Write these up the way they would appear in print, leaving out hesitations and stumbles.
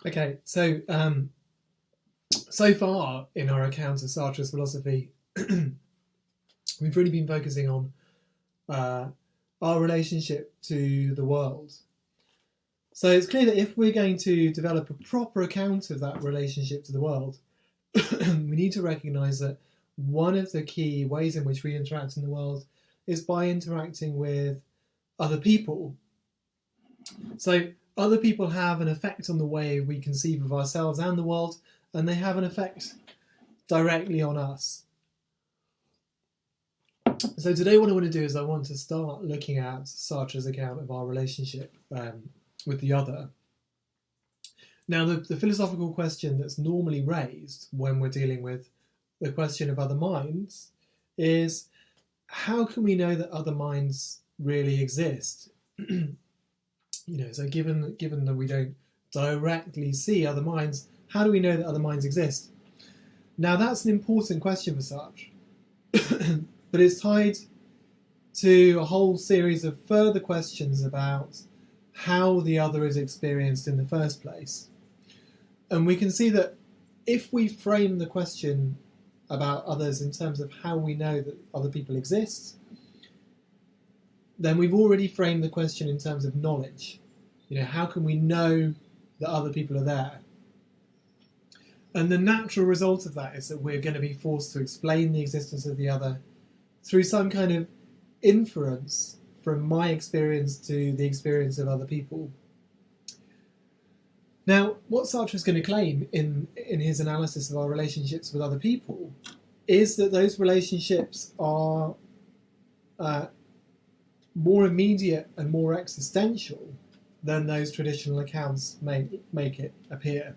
Okay, so far in our account of Sartre's philosophy, we've really been focusing on our relationship to the world. So it's clear that if we're going to develop a proper account of that relationship to the world, we need to recognise that one of the key ways in which we interact in the world is by interacting with other people. So other people have an effect on the way we conceive of ourselves and the world, and they have an effect directly on us. So today what I want to do is I want to start looking at Sartre's account of our relationship with the other. Now, the philosophical question that's normally raised when we're dealing with the question of other minds is, how can we know that other minds really exist? So given that we don't directly see other minds, how do we know that other minds exist? Now, that's an important question for Sartre, but it's tied to a whole series of further questions about how the other is experienced in the first place. And we can see that if we frame the question about others in terms of how we know that other people exist, then we've already framed the question in terms of knowledge. How can we know that other people are there? And the natural result of that is that we're going to be forced to explain the existence of the other through some kind of inference from my experience to the experience of other people. Now, what Sartre is going to claim in his analysis of our relationships with other people is that those relationships are more immediate and more existential than those traditional accounts make it appear.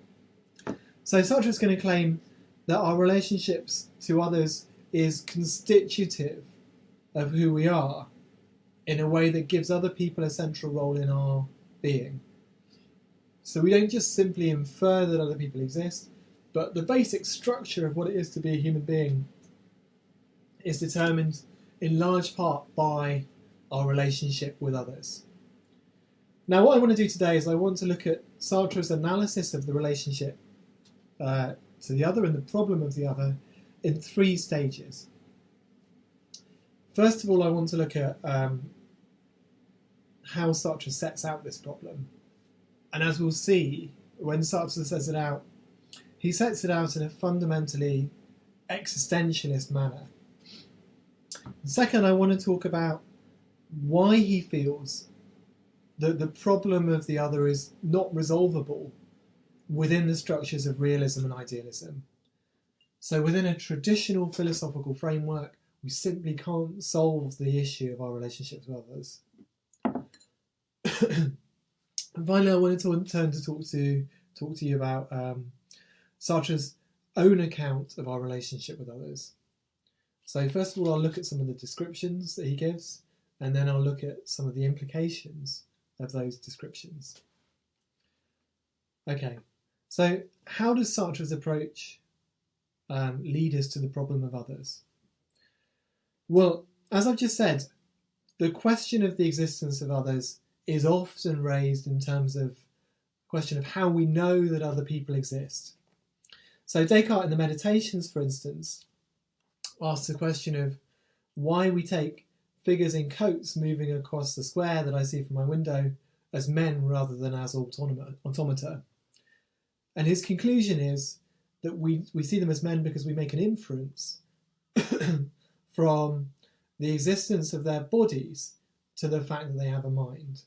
So Sartre is going to claim that our relationships to others is constitutive of who we are in a way that gives other people a central role in our being. So we don't just simply infer that other people exist, but the basic structure of what it is to be a human being is determined in large part by our relationship with others. Now, what I want to do today is I want to look at Sartre's analysis of the relationship to the other and the problem of the other in 3 stages. First of all, I want to look at how Sartre sets out this problem. And as we'll see, when Sartre sets it out, he sets it out in a fundamentally existentialist manner. Second, I want to talk about why he feels that the problem of the other is not resolvable within the structures of realism and idealism. So within a traditional philosophical framework, we simply can't solve the issue of our relationships with others. And finally, I wanted to turn to talk to you about Sartre's own account of our relationship with others. So first of all, I'll look at some of the descriptions that he gives, and then I'll look at some of the implications of those descriptions. Okay, so how does Sartre's approach lead us to the problem of others? Well, as I've just said, the question of the existence of others is often raised in terms of the question of how we know that other people exist. So Descartes in the Meditations, for instance, asks the question of why we take figures in coats moving across the square that I see from my window as men rather than as automata. And his conclusion is that we see them as men because we make an inference from the existence of their bodies to the fact that they have a mind.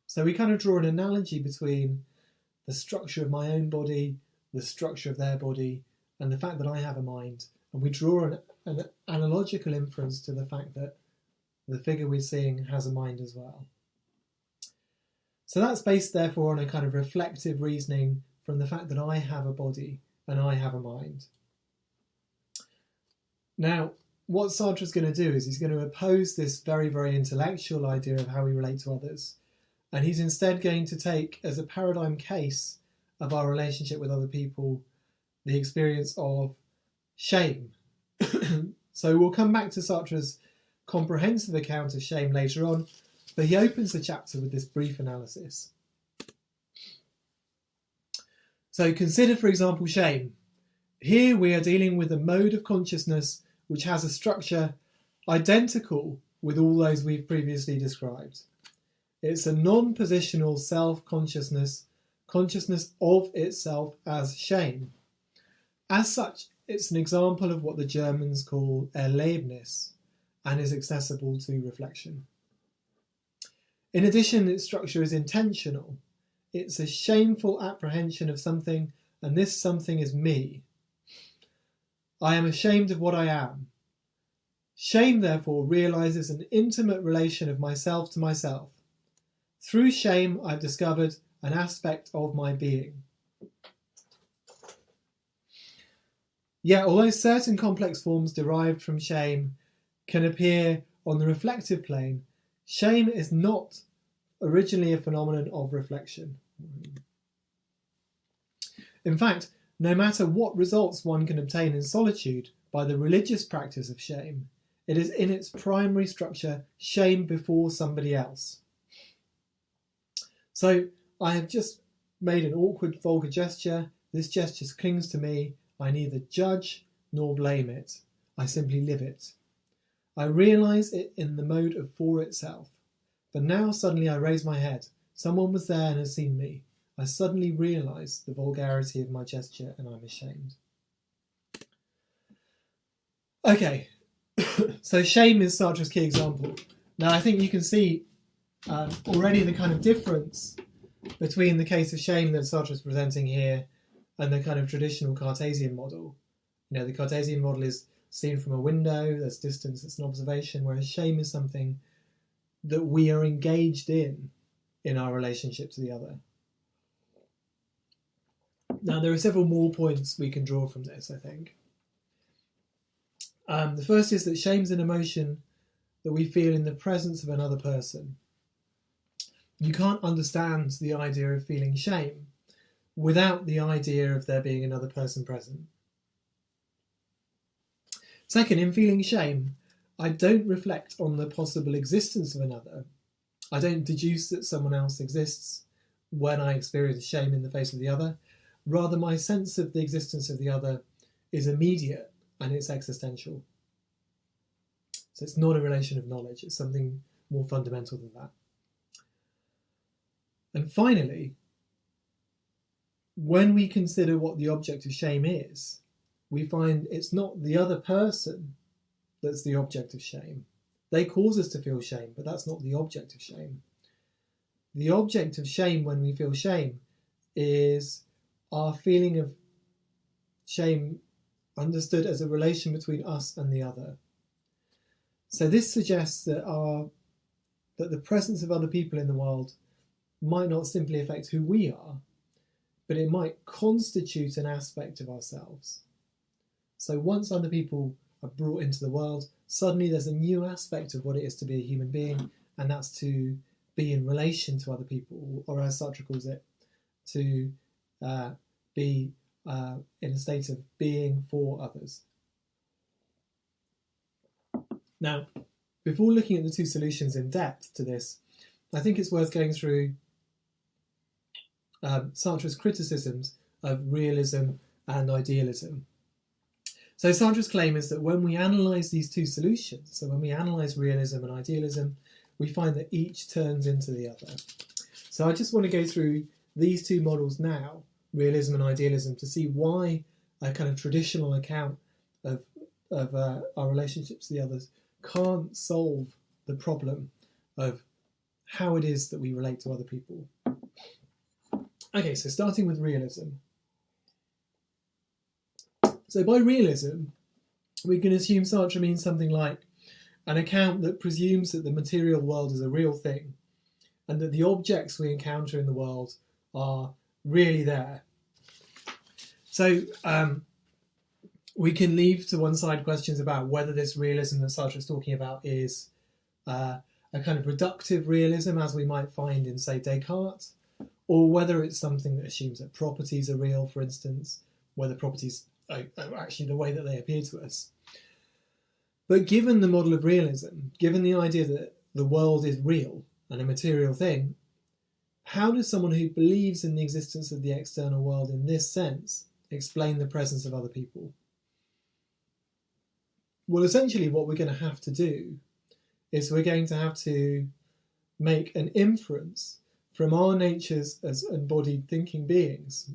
So we kind of draw an analogy between the structure of my own body, the structure of their body, and the fact that I have a mind. And we draw an analogical inference to the fact that the figure we're seeing has a mind as well. So that's based, therefore, on a kind of reflective reasoning from the fact that I have a body and I have a mind. Now, what Sartre is going to do is he's going to oppose this very, very intellectual idea of how we relate to others. And he's instead going to take as a paradigm case of our relationship with other people the experience of shame. So we'll come back to Sartre's comprehensive account of shame later on, but he opens the chapter with this brief analysis. So consider, for example, shame. Here we are dealing with a mode of consciousness which has a structure identical with all those we've previously described. It's a non-positional self-consciousness, consciousness of itself as shame. As such, it's an example of what the Germans call Erlebnis and is accessible to reflection. In addition, its structure is intentional. It's a shameful apprehension of something, and this something is me. I am ashamed of what I am. Shame, therefore, realises an intimate relation of myself to myself. Through shame, I've discovered an aspect of my being. Yet, although certain complex forms derived from shame can appear on the reflective plane, shame is not originally a phenomenon of reflection. In fact, no matter what results one can obtain in solitude by the religious practice of shame, it is in its primary structure shame before somebody else. So I have just made an awkward, vulgar gesture. This gesture clings to me. I neither judge nor blame it. I simply live it. I realise it in the mode of for itself. But now suddenly I raise my head. Someone was there and has seen me. I suddenly realise the vulgarity of my gesture and I'm ashamed. Okay, so shame is Sartre's key example. Now I think you can see already the kind of difference between the case of shame that Sartre is presenting here and the kind of traditional Cartesian model. You know, the Cartesian model is seen from a window, there's distance, it's an observation, whereas shame is something that we are engaged in our relationship to the other. Now, there are several more points we can draw from this, I think. The first is that shame's an emotion that we feel in the presence of another person. You can't understand the idea of feeling shame without the idea of there being another person present. Second, in feeling shame, I don't reflect on the possible existence of another. I don't deduce that someone else exists when I experience shame in the face of the other. Rather, my sense of the existence of the other is immediate and it's existential. So it's not a relation of knowledge, it's something more fundamental than that. And finally, when we consider what the object of shame is, we find it's not the other person that's the object of shame. They cause us to feel shame, but that's not the object of shame. The object of shame when we feel shame is our feeling of shame understood as a relation between us and the other. So this suggests that the presence of other people in the world might not simply affect who we are, but it might constitute an aspect of ourselves. So once other people are brought into the world, suddenly there's a new aspect of what it is to be a human being, and that's to be in relation to other people, or as Sartre calls it, to be in a state of being for others. Now, before looking at the two solutions in depth to this, I think it's worth going through Sartre's criticisms of realism and idealism. So Sartre's claim is that when we analyse these two solutions, so when we analyse realism and idealism, we find that each turns into the other. So I just want to go through these two models now, realism and idealism, to see why a kind of traditional account of our relationships to the others can't solve the problem of how it is that we relate to other people. Okay, so starting with realism. So by realism, we can assume Sartre means something like an account that presumes that the material world is a real thing and that the objects we encounter in the world are really there. So we can leave to one side questions about whether this realism that Sartre is talking about is a kind of reductive realism, as we might find in, say, Descartes, or whether it's something that assumes that properties are real, for instance, whether properties are actually the way that they appear to us. But given the model of realism, given the idea that the world is real and a material thing, how does someone who believes in the existence of the external world in this sense explain the presence of other people? Well, essentially what we're going to have to do is we're going to have to make an inference from our natures as embodied thinking beings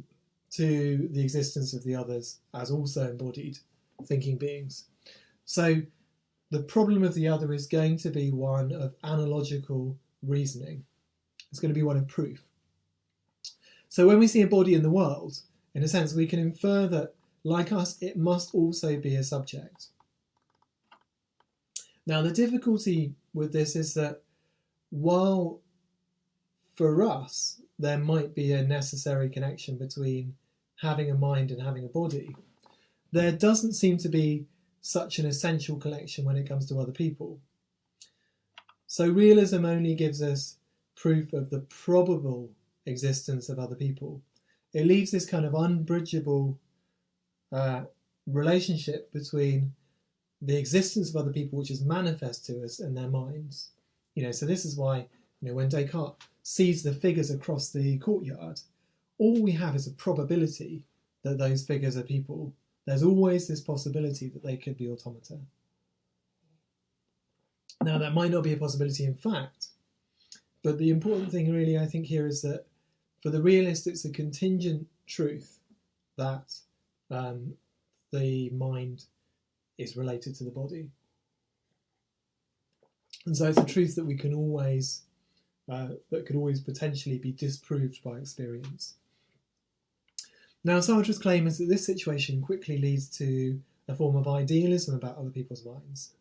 to the existence of the others as also embodied thinking beings. So the problem of the other is going to be one of analogical reasoning. It's going to be one of proof. So when we see a body in the world, in a sense, we can infer that, like us, it must also be a subject. Now, the difficulty with this is that while for us there might be a necessary connection between having a mind and having a body, there doesn't seem to be such an essential connection when it comes to other people. So realism only gives us proof of the probable existence of other people. It leaves this kind of unbridgeable relationship between the existence of other people, which is manifest to us in their minds. So this is why, when Descartes sees the figures across the courtyard, all we have is a probability that those figures are people. There's always this possibility that they could be automata. Now, that might not be a possibility in fact, but the important thing really, I think, here is that for the realist, it's a contingent truth that the mind is related to the body. And so it's a truth that we can always, that could always potentially be disproved by experience. Now, Sartre's claim is that this situation quickly leads to a form of idealism about other people's minds.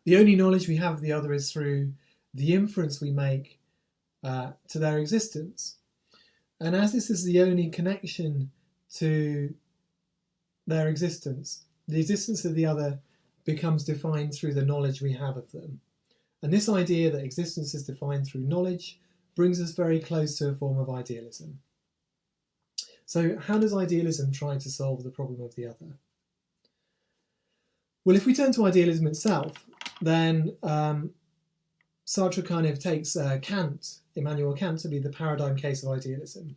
The only knowledge we have of the other is through the inference we make to their existence. And as this is the only connection to their existence, the existence of the other becomes defined through the knowledge we have of them. And this idea that existence is defined through knowledge brings us very close to a form of idealism. So how does idealism try to solve the problem of the other? Well, if we turn to idealism itself, then Sartre kind of takes Immanuel Kant, to be the paradigm case of idealism.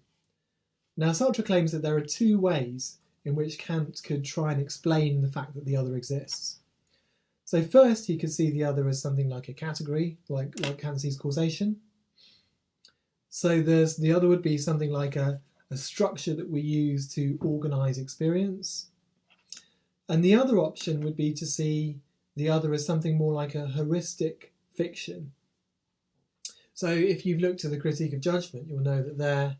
Now, Sartre claims that there are two ways in which Kant could try and explain the fact that the other exists. So first, he could see the other as something like a category, like Kant sees causation. So the other would be something like a structure that we use to organise experience. And the other option would be to see the other as something more like a heuristic fiction. So if you've looked at the Critique of Judgment, you'll know that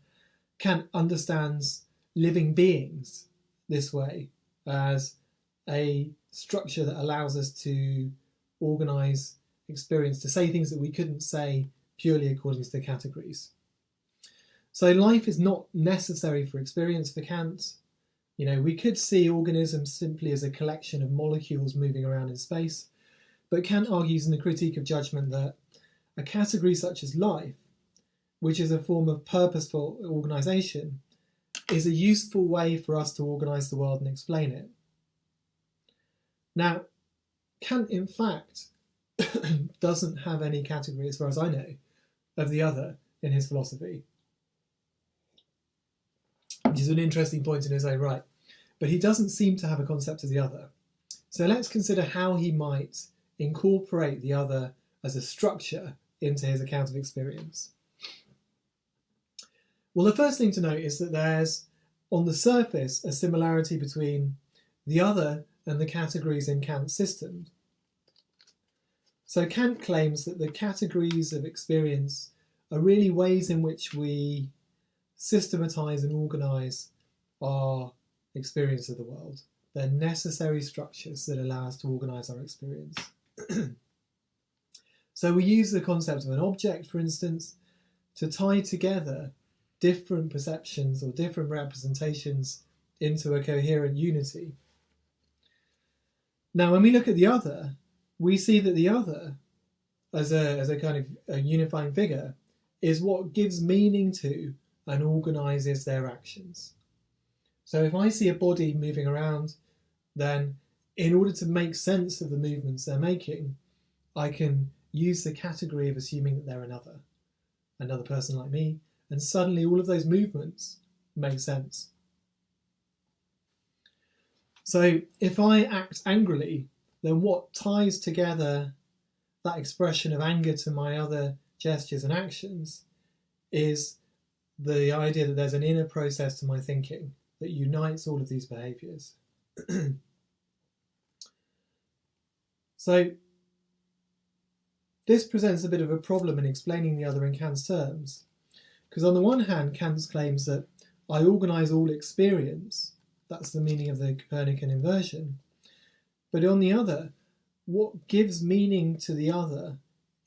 Kant understands living beings this way, as a structure that allows us to organise experience, to say things that we couldn't say purely according to the categories. So life is not necessary for experience for Kant. We could see organisms simply as a collection of molecules moving around in space, but Kant argues in the Critique of Judgment that a category such as life, which is a form of purposeful organisation, is a useful way for us to organise the world and explain it. Now, Kant, in fact, doesn't have any category, as far as I know, of the other in his philosophy, which is an interesting point in his own right. But he doesn't seem to have a concept of the other. So let's consider how he might incorporate the other as a structure into his account of experience. Well, the first thing to note is that there's, on the surface, a similarity between the other and the categories in Kant's system. So Kant claims that the categories of experience are really ways in which we systematise and organise our experience of the world. They're necessary structures that allow us to organise our experience. So we use the concept of an object, for instance, to tie together different perceptions or different representations into a coherent unity. Now, when we look at the other, we see that the other, as a kind of a unifying figure, is what gives meaning to and organises their actions. So if I see a body moving around, then in order to make sense of the movements they're making, I can use the category of assuming that they're another. another person like me, and suddenly all of those movements make sense. So if I act angrily, then what ties together that expression of anger to my other gestures and actions is the idea that there's an inner process to my thinking that unites all of these behaviours. So this presents a bit of a problem in explaining the other in Kant's terms, because on the one hand, Kant claims that I organise all experience, that's the meaning of the Copernican inversion, but on the other, what gives meaning to the other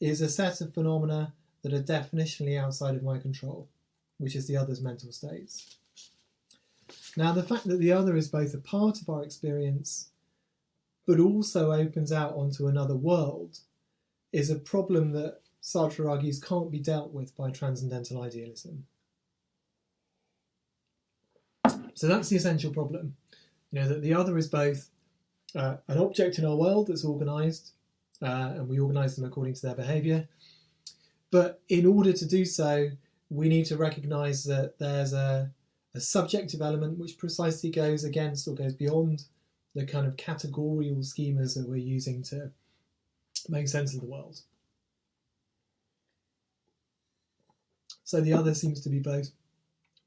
is a set of phenomena that are definitionally outside of my control, which is the other's mental states. Now, the fact that the other is both a part of our experience, but also opens out onto another world, is a problem that Sartre argues can't be dealt with by transcendental idealism. So that's the essential problem, that the other is both an object in our world that's organised, and we organise them according to their behaviour. But in order to do so, we need to recognise that there's a subjective element which precisely goes against or goes beyond the kind of categorical schemas that we're using to make sense of the world. So the other seems to be both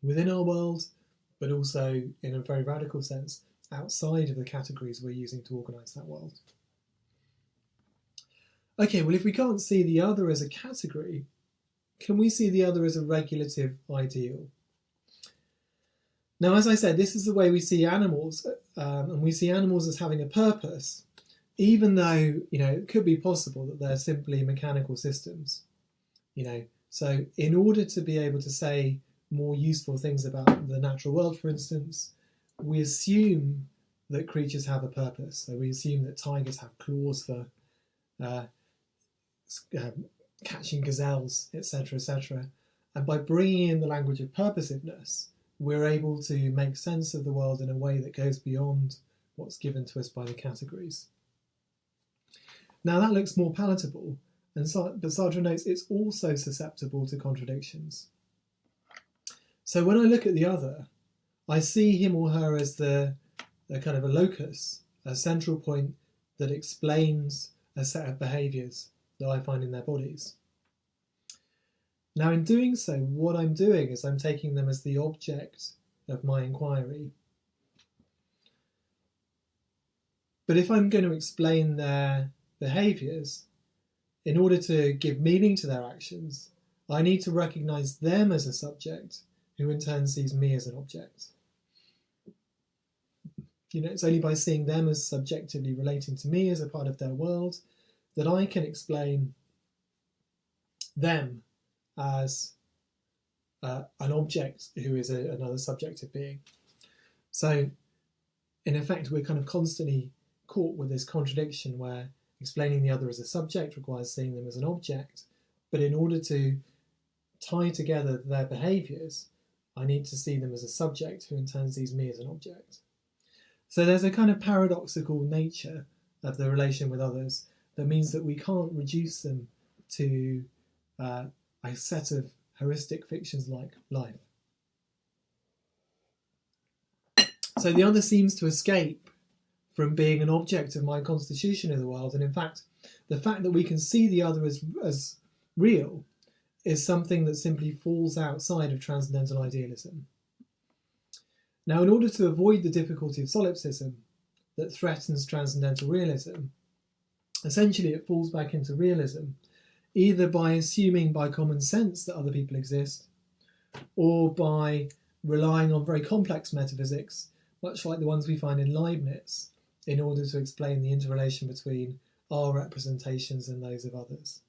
within our world, but also, in a very radical sense, outside of the categories we're using to organise that world. Okay, well, if we can't see the other as a category, can we see the other as a regulative ideal? Now, as I said, this is the way we see animals, and we see animals as having a purpose, even though, it could be possible that they're simply mechanical systems. So in order to be able to say more useful things about the natural world, for instance, we assume that creatures have a purpose. So we assume that tigers have claws for catching gazelles, etc., etc. And by bringing in the language of purposiveness, we're able to make sense of the world in a way that goes beyond what's given to us by the categories. Now that looks more palatable, but Sartre notes it's also susceptible to contradictions. So when I look at the other, I see him or her as the kind of a locus, a central point that explains a set of behaviours that I find in their bodies. Now, in doing so, what I'm doing is I'm taking them as the object of my inquiry. But if I'm going to explain their behaviours, in order to give meaning to their actions, I need to recognise them as a subject, who in turn sees me as an object. It's only by seeing them as subjectively relating to me as a part of their world that I can explain them as an object who is another subjective being. So, in effect, we're kind of constantly caught with this contradiction where explaining the other as a subject requires seeing them as an object, but in order to tie together their behaviours, I need to see them as a subject who in turn sees me as an object. So there's a kind of paradoxical nature of the relation with others that means that we can't reduce them to a set of heuristic fictions like life. So the other seems to escape from being an object of my constitution of the world, and in fact, the fact that we can see the other as real is something that simply falls outside of transcendental idealism. Now, in order to avoid the difficulty of solipsism that threatens transcendental realism, essentially it falls back into realism, either by assuming by common sense that other people exist, or by relying on very complex metaphysics, much like the ones we find in Leibniz, in order to explain the interrelation between our representations and those of others.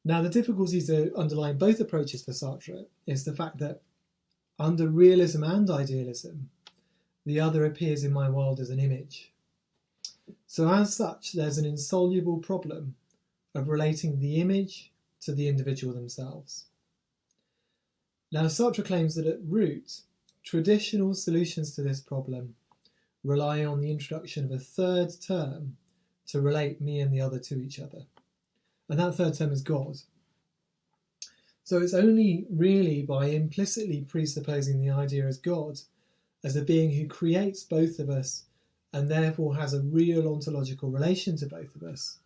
Now, the difficulties that underlying both approaches for Sartre is the fact that under realism and idealism, the other appears in my world as an image. So as such, there's an insoluble problem of relating the image to the individual themselves. Now, Sartre claims that at root, traditional solutions to this problem rely on the introduction of a third term to relate me and the other to each other. And that third term is God. So it's only really by implicitly presupposing the idea as God, as a being who creates both of us and therefore has a real ontological relation to both of us,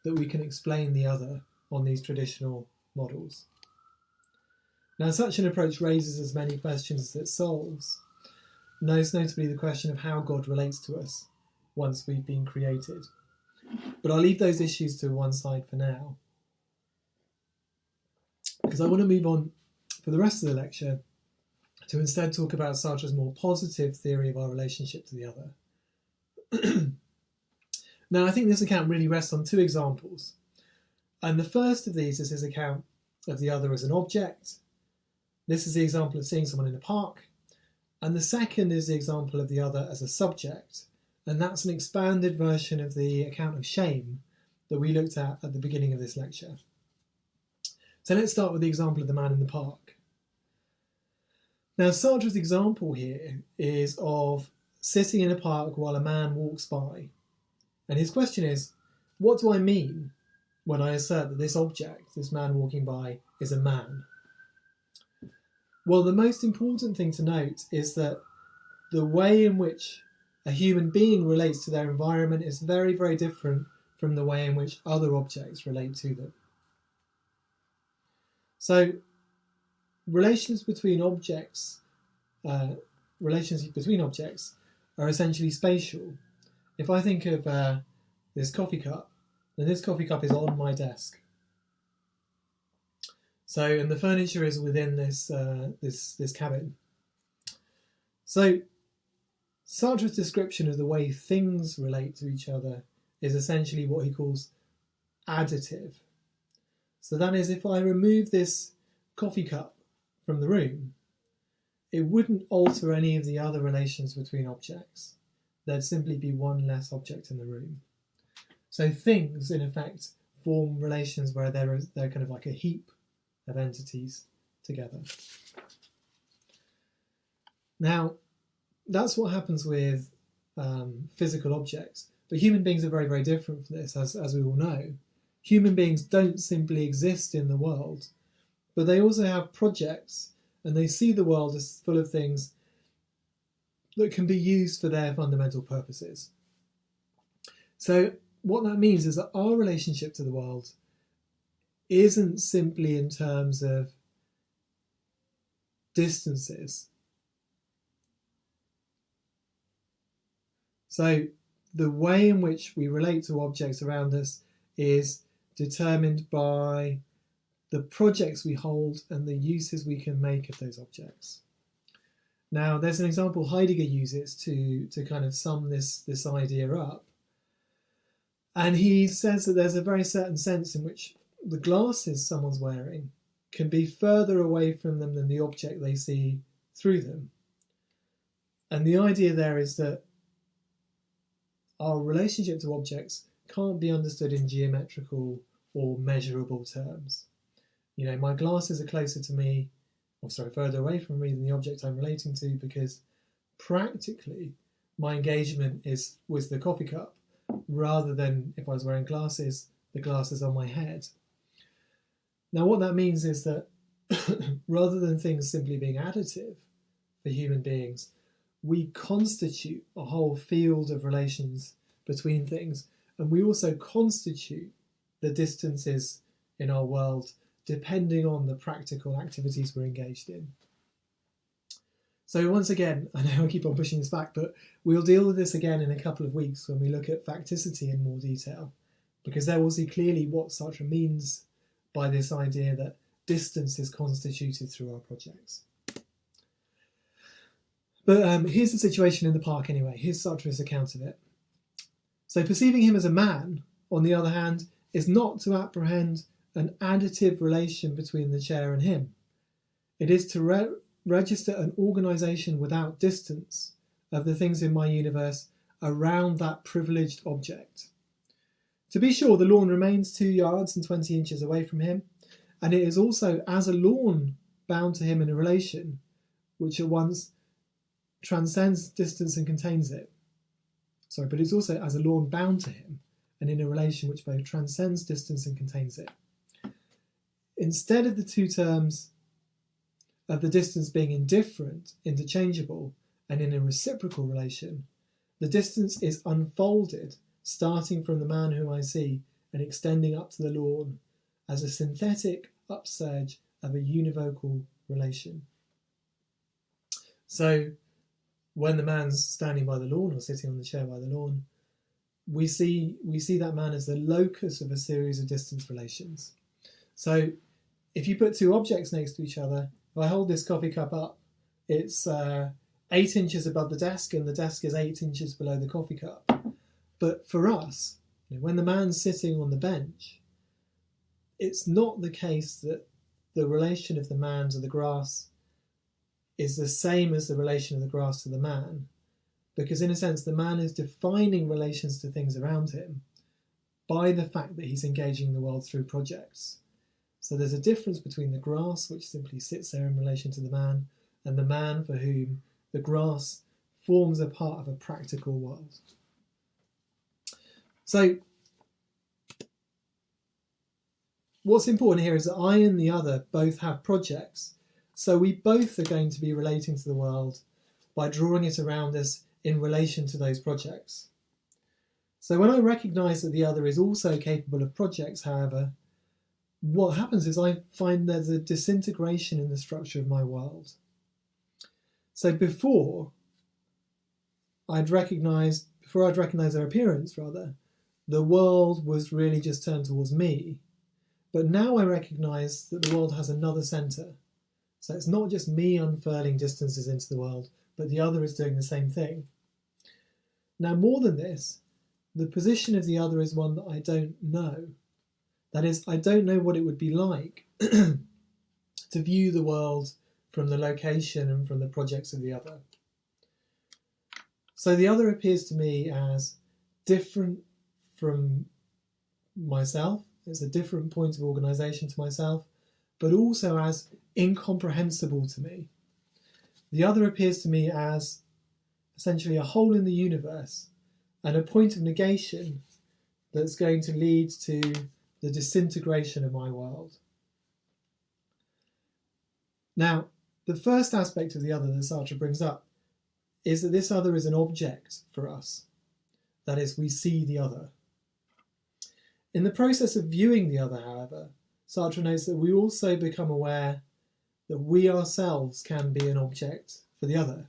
that we can explain the other on these traditional models. Now, such an approach raises as many questions as it solves, most notably the question of how God relates to us once we've been created. But I'll leave those issues to one side for now, because I want to move on for the rest of the lecture to instead talk about Sartre's more positive theory of our relationship to the other. Now, I think this account really rests on two examples. And the first of these is his account of the other as an object. This is the example of seeing someone in a park. And the second is the example of the other as a subject. And that's an expanded version of the account of shame that we looked at the beginning of this lecture. So let's start with the example of the man in the park. Now, Sartre's example here is of sitting in a park while a man walks by. And his question is, what do I mean when I assert that this object, this man walking by, is a man? Well, the most important thing to note is that the way in which a human being relates to their environment is very, very different from the way in which other objects relate to them. So, relations between objects are essentially spatial. If I think of this coffee cup, then this coffee cup is on my desk. So, and the furniture is within this cabin. So, Sartre's description of the way things relate to each other is essentially what he calls additive. So that is, if I remove this coffee cup from the room, it wouldn't alter any of the other relations between objects. There'd simply be one less object in the room. So things, in effect, form relations where they're kind of like a heap of entities together. Now, that's what happens with physical objects. But human beings are very, very different from this, as we all know. Human beings don't simply exist in the world, but they also have projects, and they see the world as full of things that can be used for their fundamental purposes. So what that means is that our relationship to the world isn't simply in terms of distances. So the way in which we relate to objects around us is determined by the projects we hold and the uses we can make of those objects. Now, there's an example Heidegger uses to kind of sum this idea up. And he says that there's a very certain sense in which the glasses someone's wearing can be further away from them than the object they see through them. And the idea there is that our relationship to objects can't be understood in geometrical or measurable terms. You know, my glasses are closer to me, further away from me than the object I'm relating to, because practically my engagement is with the coffee cup, rather than, if I was wearing glasses, the glasses on my head. Now, what that means is that rather than things simply being additive for human beings, we constitute a whole field of relations between things, and we also constitute the distances in our world depending on the practical activities we're engaged in. So once again, I know I keep on pushing this back, but we'll deal with this again in a couple of weeks when we look at facticity in more detail, because there we'll see clearly what Sartre means by this idea that distance is constituted through our projects. But here's the situation in the park anyway. Here's Sartre's account of it. So perceiving him as a man, on the other hand, is not to apprehend an additive relation between the chair and him. It is to register an organisation without distance of the things in my universe around that privileged object. To be sure, the lawn remains 2 yards and 20 inches away from him, and it is also as a lawn bound to him in a relation which at once transcends distance and contains it. But it's also as a lawn bound to him and in a relation which both transcends distance and contains it. instead of the two terms of the distance being indifferent, interchangeable, and in a reciprocal relation, the distance is unfolded, starting from the man whom I see and extending up to the lawn as a synthetic upsurge of a univocal relation. So when the man's standing by the lawn or sitting on the chair by the lawn, we see that man as the locus of a series of distance relations. So if you put two objects next to each other, if I hold this coffee cup up, it's 8 inches above the desk and the desk is 8 inches below the coffee cup. But for us, when the man's sitting on the bench, it's not the case that the relation of the man to the grass is the same as the relation of the grass to the man, because in a sense the man is defining relations to things around him by the fact that he's engaging the world through projects. So there's a difference between the grass, which simply sits there in relation to the man, and the man for whom the grass forms a part of a practical world. So what's important here is that I and the other both have projects. So we both are going to be relating to the world by drawing it around us in relation to those projects. So when I recognise that the other is also capable of projects, however, what happens is I find there's a disintegration in the structure of my world. So before I'd recognise their appearance, the world was really just turned towards me. But now I recognise that the world has another centre. So it's not just me unfurling distances into the world, but the other is doing the same thing. Now, more than this, the position of the other is one that I don't know. That is, I don't know what it would be like to view the world from the location and from the projects of the other. So the other appears to me as different from myself. It's a different point of organisation to myself, but also as incomprehensible to me. The other appears to me as essentially a hole in the universe and a point of negation that's going to lead to the disintegration of my world. Now, the first aspect of the other that Sartre brings up is that this other is an object for us. That is, we see the other. In the process of viewing the other, however, Sartre notes that we also become aware that we ourselves can be an object for the other.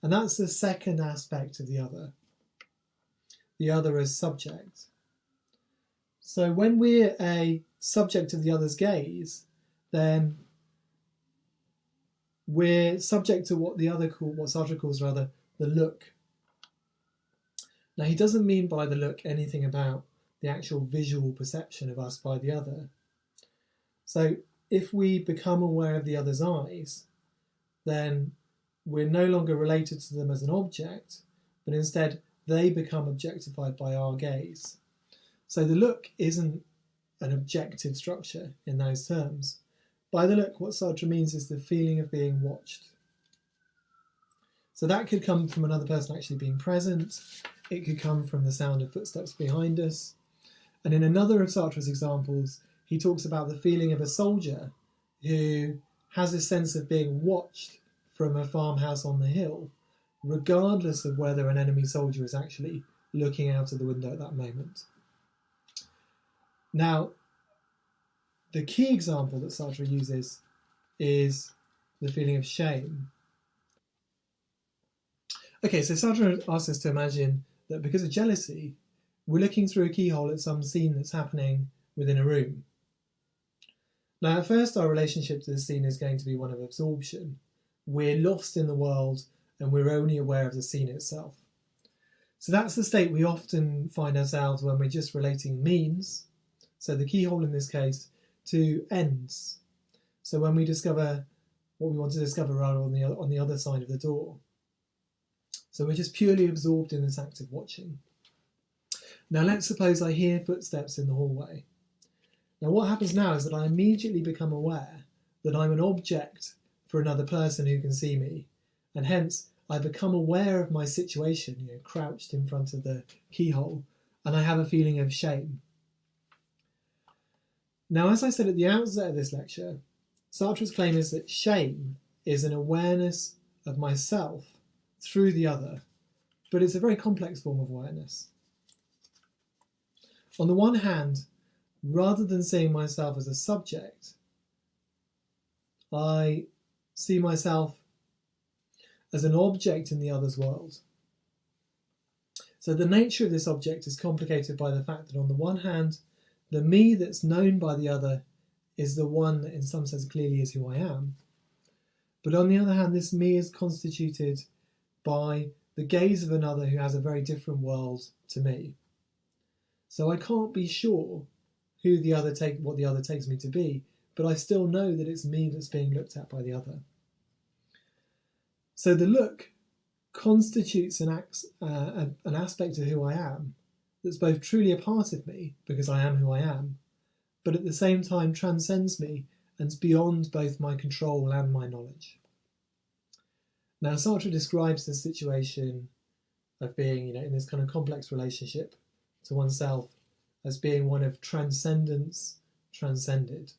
And that's the second aspect of the other as subject. So when we're a subject of the other's gaze, then we're subject to what Sartre calls the look. Now, he doesn't mean by the look anything about the actual visual perception of us by the other. So if we become aware of the other's eyes, then we're no longer related to them as an object, but instead they become objectified by our gaze. So the look isn't an objective structure in those terms. By the look, what Sartre means is the feeling of being watched. So that could come from another person actually being present. It could come from the sound of footsteps behind us. And in another of Sartre's examples, he talks about the feeling of a soldier who has a sense of being watched from a farmhouse on the hill, regardless of whether an enemy soldier is actually looking out of the window at that moment. Now, the key example that Sartre uses is the feeling of shame. Okay, so Sartre asks us to imagine that because of jealousy, we're looking through a keyhole at some scene that's happening within a room. Now, at first, our relationship to the scene is going to be one of absorption. We're lost in the world and we're only aware of the scene itself. So that's the state we often find ourselves when we're just relating means, so the keyhole in this case, to ends. So when we discover what we want to discover rather on the other side of the door. So we're just purely absorbed in this act of watching. Now let's suppose I hear footsteps in the hallway. Now what happens now is that I immediately become aware that I'm an object for another person who can see me, and hence I become aware of my situation, crouched in front of the keyhole, and I have a feeling of shame. Now, as I said at the outset of this lecture, Sartre's claim is that shame is an awareness of myself through the other, but it's a very complex form of awareness. On the one hand, rather than seeing myself as a subject, I see myself as an object in the other's world. So the nature of this object is complicated by the fact that on the one hand, the me that's known by the other is the one that in some sense clearly is who I am. But on the other hand, this me is constituted by the gaze of another who has a very different world to me. So I can't be sure what the other takes me to be, but I still know that it's me that's being looked at by the other. So the look constitutes an aspect of who I am that's both truly a part of me, because I am who I am, but at the same time transcends me and is beyond both my control and my knowledge. Now, Sartre describes the situation of being, in this kind of complex relationship to oneself as being one of transcendence transcended.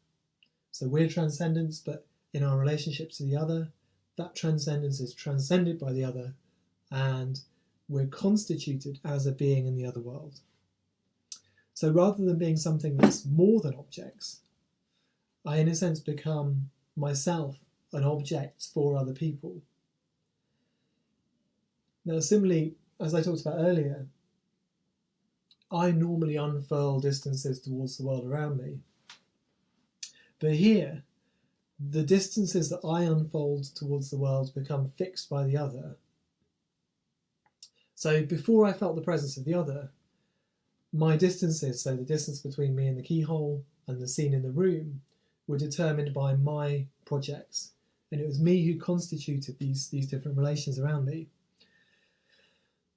So we're transcendence, but in our relationship to the other, that transcendence is transcended by the other, and we're constituted as a being in the other world. So rather than being something that's more than objects, I in a sense become myself an object for other people. Now similarly, as I talked about earlier, I normally unfurl distances towards the world around me. But here, the distances that I unfold towards the world become fixed by the other. So before I felt the presence of the other, my distances, so the distance between me and the keyhole and the scene in the room, were determined by my projects. And it was me who constituted these different relations around me.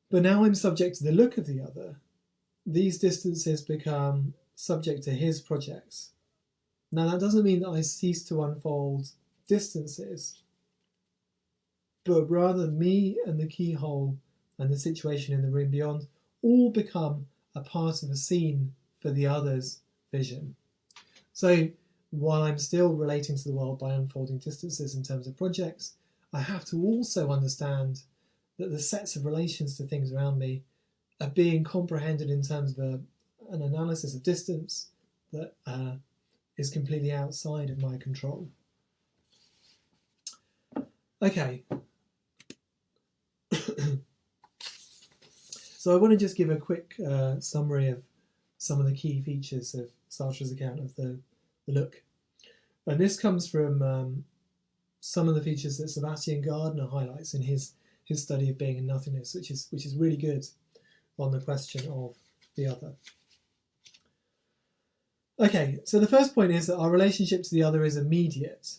But now I'm subject to the look of the other. These distances become subject to his projects. Now that doesn't mean that I cease to unfold distances, but rather me and the keyhole and the situation in the room beyond all become a part of a scene for the other's vision. So while I'm still relating to the world by unfolding distances in terms of projects, I have to also understand that the sets of relations to things around me are being comprehended in terms of an analysis of distance that is completely outside of my control. Okay. So I want to just give a quick summary of some of the key features of Sartre's account of the look. And this comes from some of the features that Sebastian Gardner highlights in his study of being and nothingness, which is really good on the question of the other. Okay, so the first point is that our relationship to the other is immediate.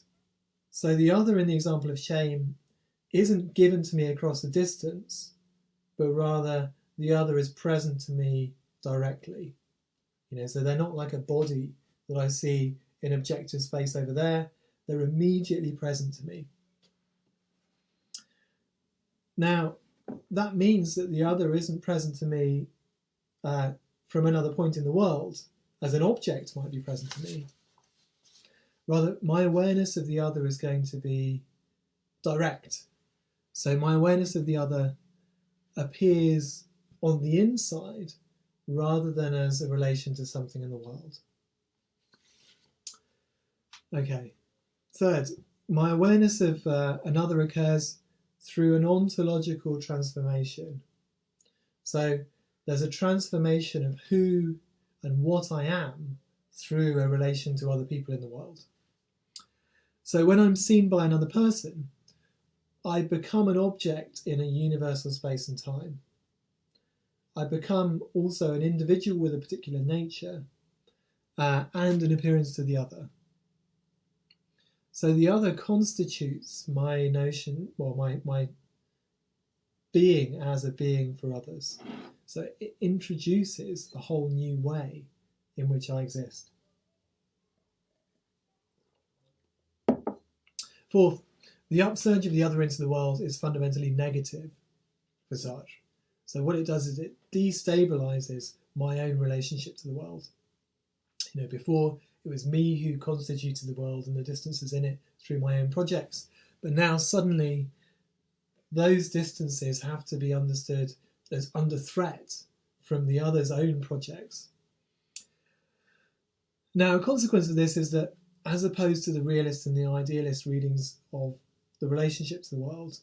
So the other in the example of shame isn't given to me across a distance, but rather the other is present to me directly. So they're not like a body that I see in objective space over there. They're immediately present to me. Now, that means that the other isn't present to me from another point in the world, as an object might be present to me. Rather, my awareness of the other is going to be direct. So my awareness of the other appears on the inside rather than as a relation to something in the world. Okay. Third, my awareness of another occurs through an ontological transformation. So there's a transformation of who and what I am through a relation to other people in the world. So when I'm seen by another person, I become an object in a universal space and time. I become also an individual with a particular nature and an appearance to the other. So the other constitutes my notion, my being as a being for others. So it introduces a whole new way in which I exist. Fourth, the upsurge of the other into the world is fundamentally negative for Sartre. So what it does is it destabilizes my own relationship to the world. Before It was me who constituted the world and the distances in it through my own projects. But now suddenly those distances have to be understood as under threat from the other's own projects. Now, a consequence of this is that, as opposed to the realist and the idealist readings of the relationship to the world,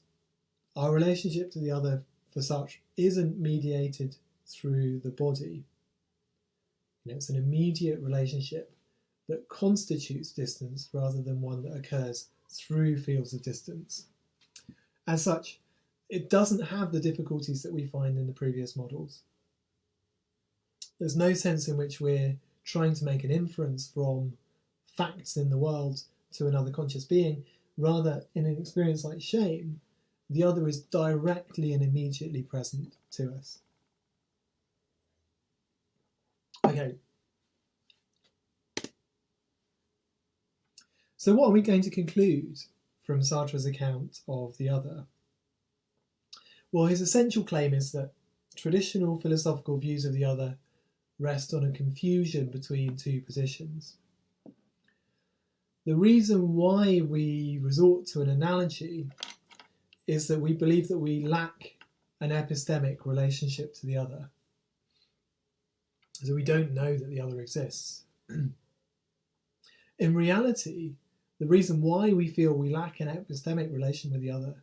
our relationship to the other for Sartre isn't mediated through the body. It's an immediate relationship that constitutes distance rather than one that occurs through fields of distance. As such, it doesn't have the difficulties that we find in the previous models. There's no sense in which we're trying to make an inference from facts in the world to another conscious being. Rather, in an experience like shame, the other is directly and immediately present to us. Okay. So what are we going to conclude from Sartre's account of the other? Well, his essential claim is that traditional philosophical views of the other rest on a confusion between two positions. The reason why we resort to an analogy is that we believe that we lack an epistemic relationship to the other. So we don't know that the other exists. In reality, the reason why we feel we lack an epistemic relation with the other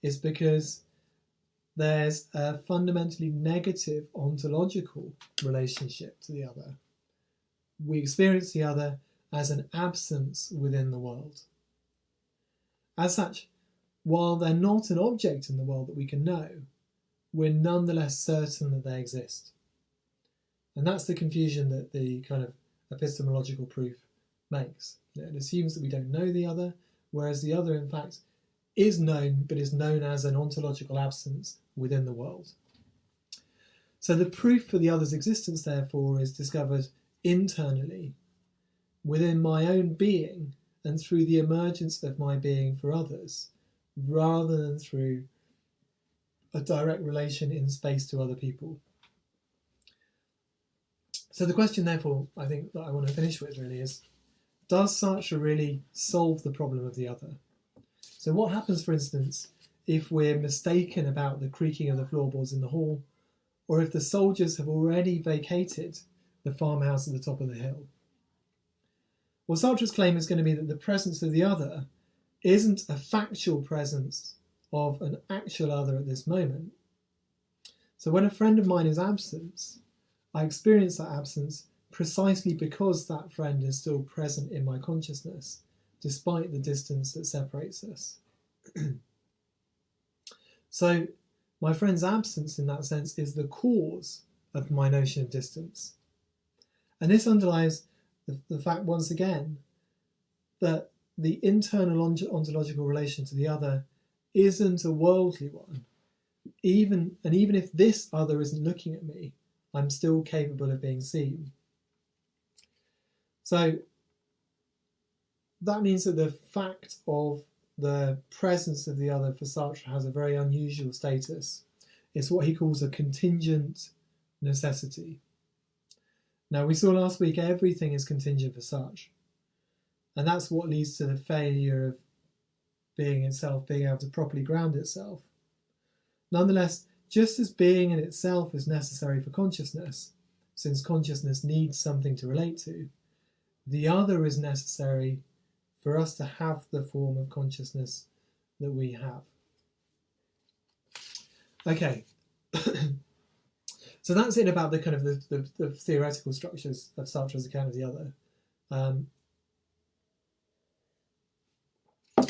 is because there's a fundamentally negative ontological relationship to the other. We experience the other as an absence within the world. As such, while they're not an object in the world that we can know, we're nonetheless certain that they exist. And that's the confusion that the kind of epistemological proof makes. It assumes that we don't know the other, whereas the other, in fact, is known, but is known as an ontological absence within the world. So the proof for the other's existence, therefore, is discovered internally, within my own being, and through the emergence of my being for others, rather than through a direct relation in space to other people. So the question, therefore, I think that I want to finish with really is, does Sartre really solve the problem of the other? So what happens, for instance, if we're mistaken about the creaking of the floorboards in the hall, or if the soldiers have already vacated the farmhouse at the top of the hill? Well, Sartre's claim is going to be that the presence of the other isn't a factual presence of an actual other at this moment. So when a friend of mine is absent, I experience that absence precisely because that friend is still present in my consciousness, despite the distance that separates us. So my friend's absence, in that sense, is the cause of my notion of distance. And this underlies the fact, once again, that the internal ontological relation to the other isn't a worldly one. Even if this other isn't looking at me, I'm still capable of being seen. So that means that the fact of the presence of the other for Sartre has a very unusual status. It's what he calls a contingent necessity. Now, we saw last week everything is contingent for Sartre. And that's what leads to the failure of being itself being able to properly ground itself. Nonetheless, just as being in itself is necessary for consciousness, since consciousness needs something to relate to, the other is necessary for us to have the form of consciousness that we have. Okay, so that's it about the kind of the theoretical structures of Sartre's account of the other.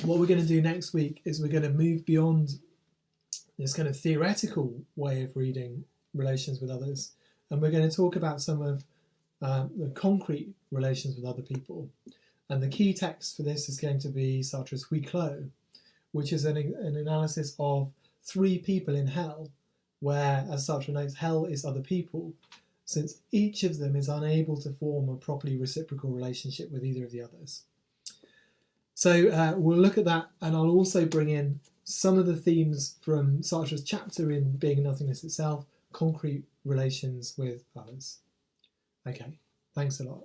What we're going to do next week is we're going to move beyond this kind of theoretical way of reading relations with others, and we're going to talk about some of the concrete relations with other people. And the key text for this is going to be Sartre's Huis Clos, which is an analysis of three people in hell, where, as Sartre notes, hell is other people, since each of them is unable to form a properly reciprocal relationship with either of the others. So we'll look at that, and I'll also bring in some of the themes from Sartre's chapter in Being and Nothingness itself, concrete relations with others. Okay, thanks a lot.